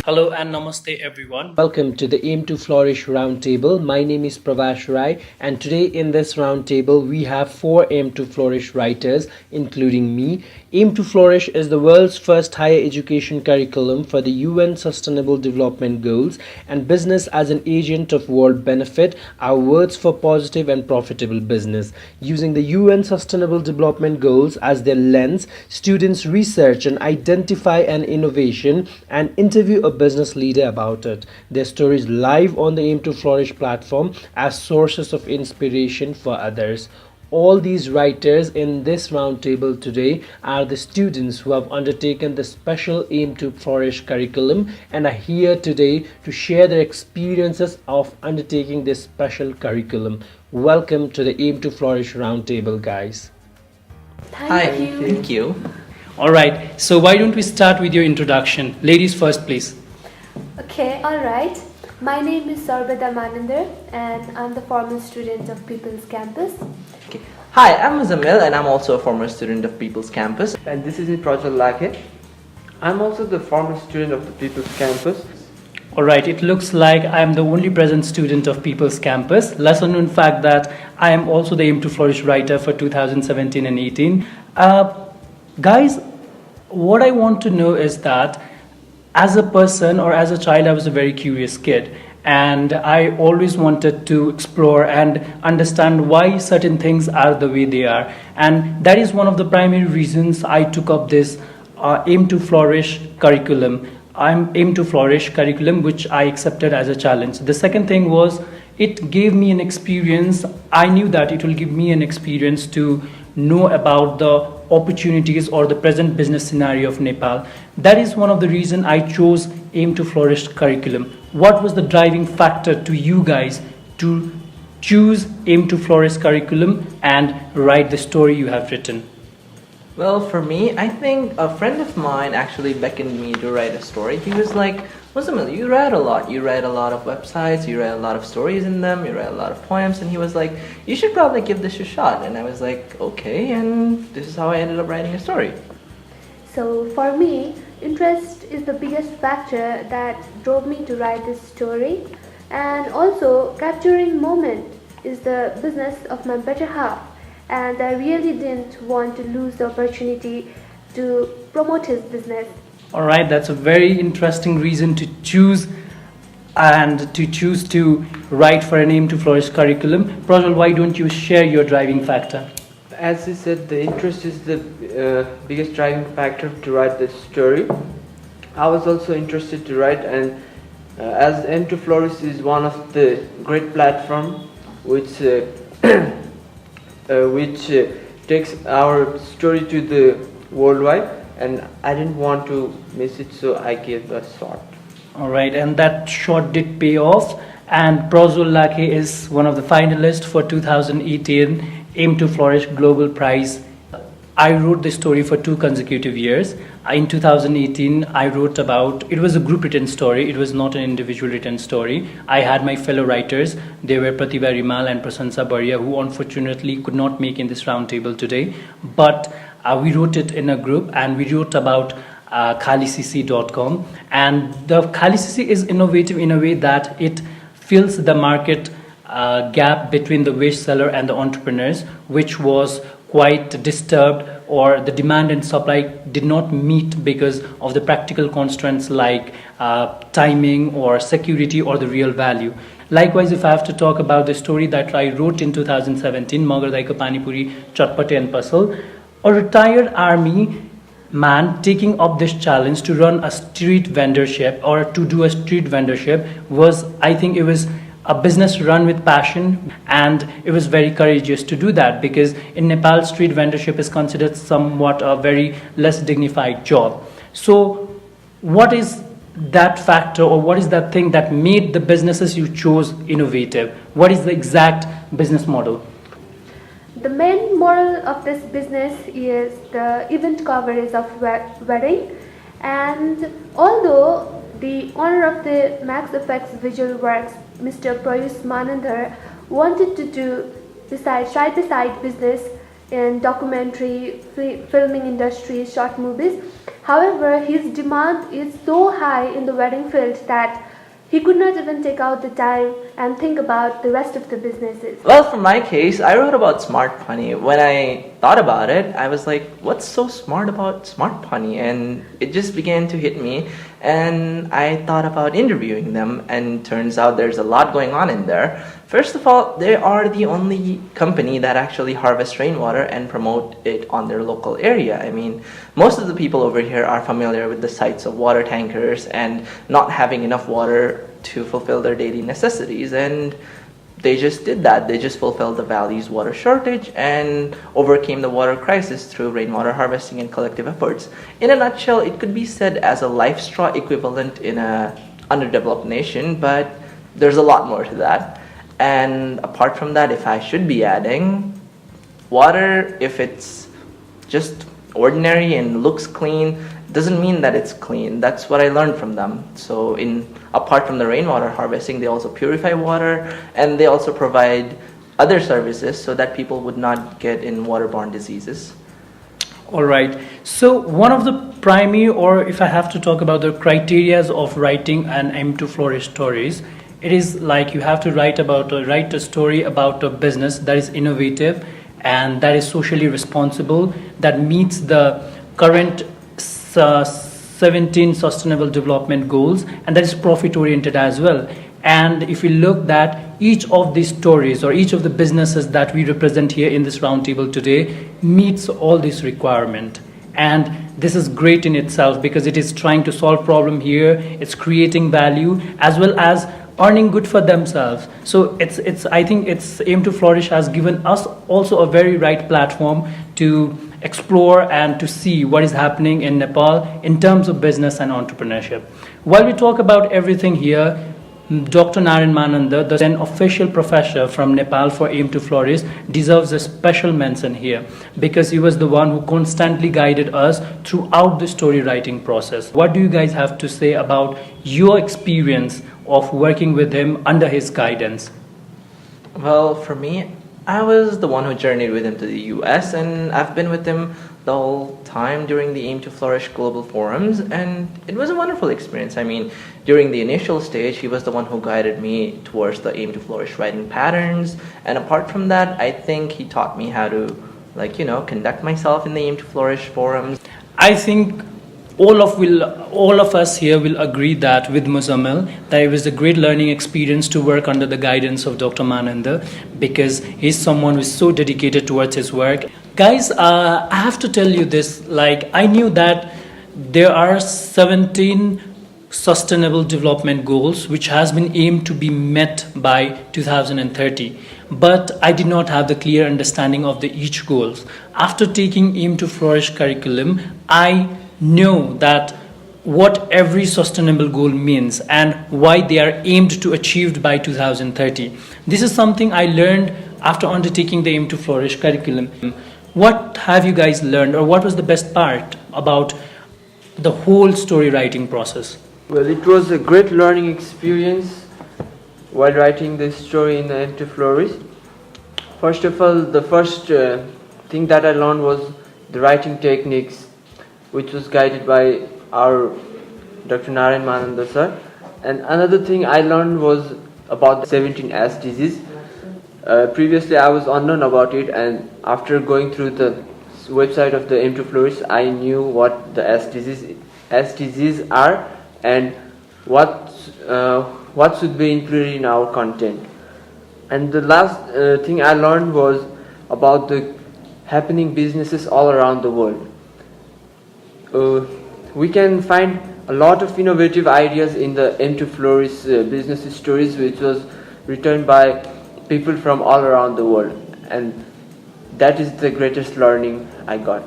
Hello and namaste everyone. Welcome to the Aim to Flourish Roundtable. My name is Pravash Rai, and today in this roundtable we have four Aim to Flourish writers, including me. Aim to Flourish is the world's first higher education curriculum for the UN Sustainable Development Goals, and business as an agent of world benefit are words for positive and profitable business. Using the UN Sustainable Development Goals as their lens, students research and identify an innovation and interview a business leader about it. Their stories live on the Aim to Flourish platform as sources of inspiration for others. All these writers in this roundtable today are the students who have undertaken the special Aim to Flourish curriculum and are here today to share their experiences of undertaking this special curriculum. Welcome to the Aim to Flourish roundtable, guys. Thank you. All right, so why don't we start with your introduction? Ladies first, please. Okay, all right. My name is Sarbada Manandhar and I'm the former student of People's Campus. Okay. Hi, I'm Muzzamil and I'm also a former student of People's Campus. And this is Prajjwol Lakhey. I'm also the former student of the People's Campus. All right, it looks like I'm the only present student of People's Campus. Lesser known fact that I am also the Aim to Flourish writer for 2017 and 18. Guys, what I want to know is that as a person or as a child, I was a very curious kid. And I always wanted to explore and understand why certain things are the way they are. And that is one of the primary reasons I took up this Aim to Flourish curriculum. Aim to Flourish curriculum, which I accepted as a challenge. The second thing was it gave me an experience. I knew that it will give me an experience to know about the opportunities or the present business scenario of Nepal. That is one of the reasons I chose Aim to Flourish curriculum. What was the driving factor to you guys to choose Aim to Flourish curriculum and write the story you have written? Well, for me, I think a friend of mine actually beckoned me to write a story. He was like, Muzzamil, you read a lot. You read a lot of websites, you read a lot of stories in them, you read a lot of poems, and he was like, you should probably give this a shot. And I was like, okay, and this is how I ended up writing a story. So for me, interest is the biggest factor that drove me to write this story. And also, capturing moment is the business of my better half. And I really didn't want to lose the opportunity to promote his business. All right, that's a very interesting reason to choose to write for an Aim to Flourish curriculum. Prajjwol, why don't you share your driving factor? As he said, the interest is the biggest driving factor to write this story. I was also interested to write, and as Aim to Flourish is one of the great platform which takes our story to the worldwide, and I didn't want to miss it, so I gave a shot. All right, and that shot did pay off, and Prajjwol Lakhey is one of the finalists for 2018 Aim to Flourish Global Prize. I wrote this story for 2 consecutive years. In 2018, I wrote about, it was a group written story, it was not an individual written story. I had my fellow writers, they were Pratibha Rimal and Prasansa Baria, who unfortunately could not make in this roundtable today. But we wrote it in a group, and we wrote about khalicc.com. And the Khalicc is innovative in a way that it fills the market gap between the wish seller and the entrepreneurs, which was quite disturbed, or the demand and supply did not meet because of the practical constraints like timing or security or the real value. Likewise, if I have to talk about the story that I wrote in 2017, Magardaiko Panipuri, Chatpate and Pasal, a retired army man taking up this challenge to run a street vendorship or to do a street vendorship was, I think it was a business run with passion, and it was very courageous to do that because in Nepal, street vendorship is considered somewhat a very less dignified job. So what is that factor, or what is that thing that made the businesses you chose innovative? What is the exact business model? The main moral of this business is the event coverage of wedding, and although the owner of the Max Effects Visual Works, Mr. Pravash Manandhar, wanted to do side-by-side business in documentary, filming industry, short movies. However, his demand is so high in the wedding field that he could not even take out the time and think about the rest of the businesses. Well, for my case, I wrote about smart money. When I thought about it, I was like, what's so smart about smart money? And it just began to hit me. And I thought about interviewing them, and turns out there's a lot going on in there. First of all, they are the only company that actually harvests rainwater and promote it on their local area. I mean, most of the people over here are familiar with the sights of water tankers and not having enough water to fulfill their daily necessities, and they just did that. They just fulfilled the valley's water shortage and overcame the water crisis through rainwater harvesting and collective efforts. In a nutshell, it could be said as a life straw equivalent in a underdeveloped nation, but there's a lot more to that. And apart from that, if I should be adding, water, if it's just ordinary and looks clean, doesn't mean that it's clean. That's what I learned from them. So apart from the rainwater harvesting, they also purify water, and they also provide other services so that people would not get in waterborne diseases. All right. So one of the primary, or if I have to talk about the criterias of writing an aim2flourish stories, it is like you have to write a story about a business that is innovative and that is socially responsible, that meets the current 17 sustainable development goals, and that is profit oriented as well. And if we look at each of these stories or each of the businesses that we represent here in this roundtable today meets all these requirements. And this is great in itself because it is trying to solve problem here, it's creating value as well as earning good for themselves. So I think aim2flourish has given us also a very right platform to explore and to see what is happening in Nepal in terms of business and entrepreneurship. While we talk about everything here, Dr. Sarbada Manandhar, the then official professor from Nepal for aim2flourish, deserves a special mention here because he was the one who constantly guided us throughout the story writing process. What do you guys have to say about your experience of working with him under his guidance? Well, for me, I was the one who journeyed with him to the US, and I've been with him the whole time during the aim2flourish global forums, and it was a wonderful experience. I mean, during the initial stage, he was the one who guided me towards the aim2flourish writing patterns, and apart from that, I think he taught me how to, conduct myself in the aim2flourish forums. I think all of us here will agree that with Muzzamil that it was a great learning experience to work under the guidance of Dr. Manandhar because he's someone who is so dedicated towards his work. Guys, I have to tell you this, I knew that there are 17 sustainable development goals which has been aimed to be met by 2030, but I did not have the clear understanding of each goals. After taking aim2flourish curriculum, I know that what every sustainable goal means and why they are aimed to achieved by 2030. This is something I learned after undertaking the aim2flourish curriculum. What have you guys learned, or what was the best part about the whole story writing process? Well, it was a great learning experience while writing this story in the aim2flourish. First of all, the first thing that I learned was the writing techniques, which was guided by our Dr. Sarbada Manandhar sir. And another thing I learned was about the 17 SDGs. Previously I was unknown about it, and after going through the website of the aim2flourish, I knew what the SDGs are and what should be included in our content. And the last thing I learned was about the happening businesses all around the world. We can find a lot of innovative ideas in the aim2flourish business stories, which was written by people from all around the world, and that is the greatest learning I got.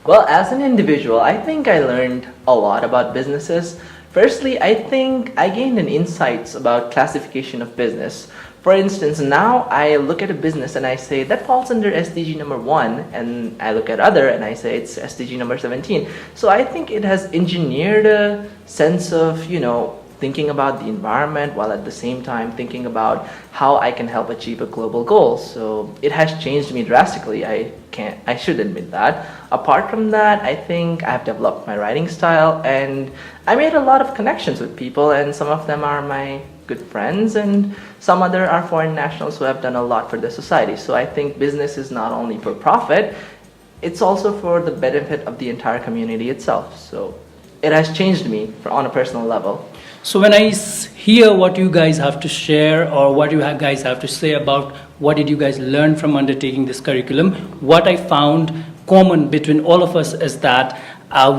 Well, as an individual, I think I learned a lot about businesses. Firstly, I think I gained an insights about classification of business. For instance, now I look at a business and I say that falls under SDG number 1, and I look at other and I say it's SDG number 17. So I think it has engineered a sense of, thinking about the environment while at the same time thinking about how I can help achieve a global goal. So it has changed me drastically. I should admit that. Apart from that, I think I've developed my writing style and I made a lot of connections with people, and some of them are my good friends and some other are foreign nationals who have done a lot for the society. So I think business is not only for profit, it's also for the benefit of the entire community itself. So it has changed me on a personal level. So when I hear what you guys have to share or what you guys have to say about what did you guys learn from undertaking this curriculum, what I found common between all of us is that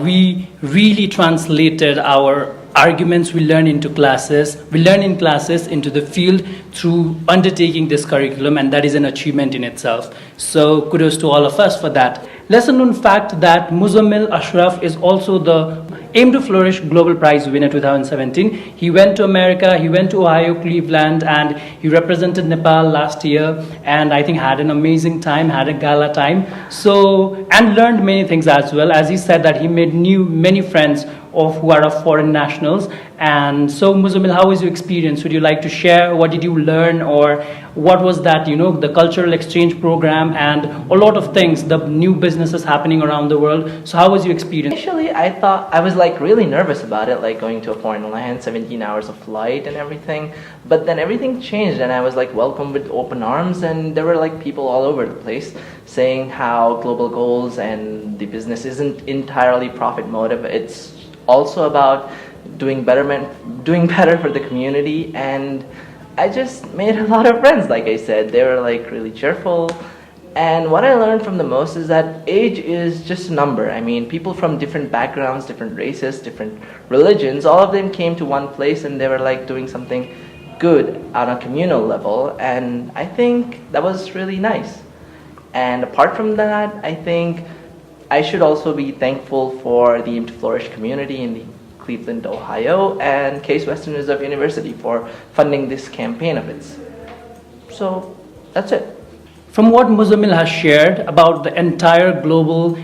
we really translated our arguments we learn in classes into the field through undertaking this curriculum, and that is an achievement in itself. So kudos to all of us for that. Lesson known fact that Muzzamil Ashraf is also the Aim to Flourish Global Prize winner 2017. He went to America, he went to Ohio, Cleveland, and he represented Nepal last year, and I think had an amazing time, had a gala time. So, and learned many things as well. As he said that he made many friends who are of foreign nationals. And so Muzzamil, how was your experience? Would you like to share? What did you learn, or what was that, the cultural exchange program and a lot of things, the new businesses happening around the world. So how was your experience? Initially, I was like really nervous about it, like going to a foreign land, 17 hours of flight and everything. But then everything changed and I was like welcomed with open arms, and there were like people all over the place saying how global goals and the business isn't entirely profit motive. It's also about doing better for the community, and I just made a lot of friends. Like I said, they were like really cheerful, and what I learned from the most is that age is just a number. I mean, people from different backgrounds, different races, different religions, all of them came to one place and they were like doing something good on a communal level, and I think that was really nice. And apart from that, I think I should also be thankful for the Aim to Flourish community in the Cleveland, Ohio, and Case Western Reserve University for funding this campaign of its. So that's it. From what Muzzamil has shared about the entire global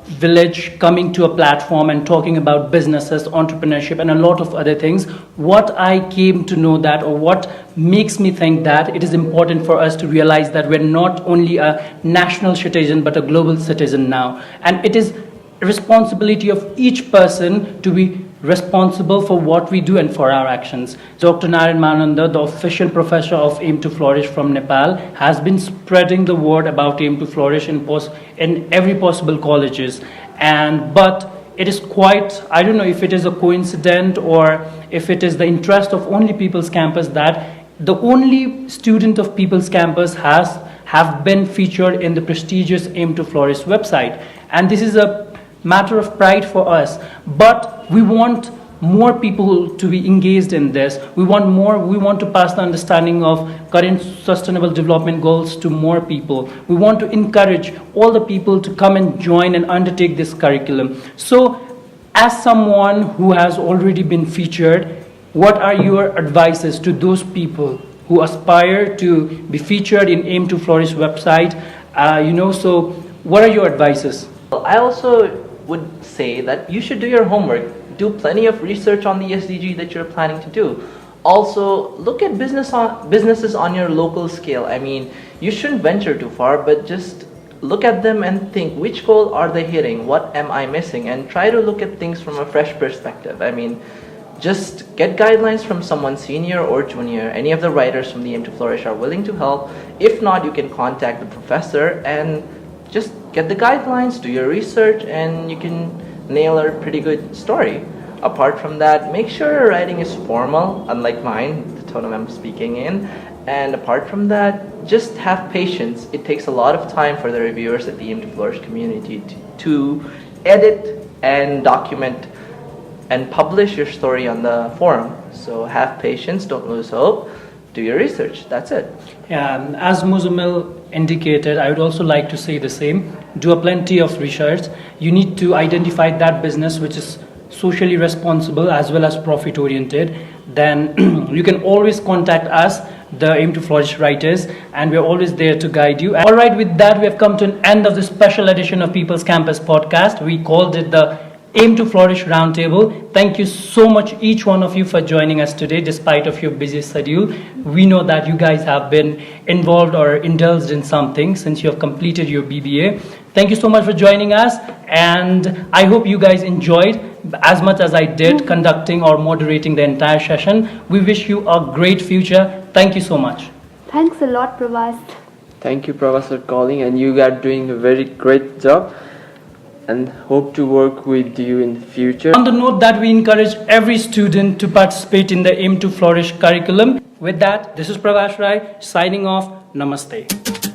village coming to a platform and talking about businesses, entrepreneurship, and a lot of other things, what I came to know that, or what makes me think that it is important for us to realize that we're not only a national citizen but a global citizen now, and it is a responsibility of each person to be responsible for what we do and for our actions. Dr. Manandhar, the official professor of Aim to Flourish from Nepal, has been spreading the word about Aim to Flourish in every possible colleges. But it is quite, I don't know if it is a coincidence or if it is the interest of only People's Campus that the only student of People's Campus have been featured in the prestigious Aim to Flourish website. And this is a matter of pride for us, but we want more people to be engaged in this. We want to pass the understanding of current sustainable development goals to more people. We want to encourage all the people to come and join and undertake this curriculum. So as someone who has already been featured, what are your advices to those people who aspire to be featured in Aim to Flourish website? So what are your advices? I also would say that you should do your homework. Do plenty of research on the SDG that you're planning to do. Also, look at businesses on your local scale. I mean, you shouldn't venture too far, but just look at them and think, which goal are they hitting? What am I missing? And try to look at things from a fresh perspective. I mean, just get guidelines from someone senior or junior. Any of the writers from the Aim to Flourish are willing to help. If not, you can contact the professor and just get the guidelines, do your research, and you can nail a pretty good story. Apart from that, make sure your writing is formal, unlike mine, the tone I'm speaking in. And apart from that, just have patience. It takes a lot of time for the reviewers at the Aim to Flourish community to edit and document and publish your story on the forum. So have patience, don't lose hope, do your research, that's it. Yeah, as Muzzamil indicated, I would also like to say the same. Do a plenty of research. You need to identify that business which is socially responsible as well as profit oriented. Then you can always contact us, the Aim to Flourish writers, and we're always there to guide you. All right, with that, we have come to an end of the special edition of People's Campus podcast. We called it the Aim to Flourish Roundtable. Thank you so much, each one of you, for joining us today, despite of your busy schedule. We know that you guys have been involved or indulged in something since you have completed your BBA. Thank you so much for joining us, and I hope you guys enjoyed as much as I did conducting or moderating the entire session. We wish you a great future. Thank you so much. Thanks a lot, Pravash. Thank you, Pravash, for calling, and you are doing a very great job. And hope to work with you in the future. On the note that we encourage every student to participate in the Aim to Flourish curriculum. With that, this is Pravash Rai signing off. Namaste.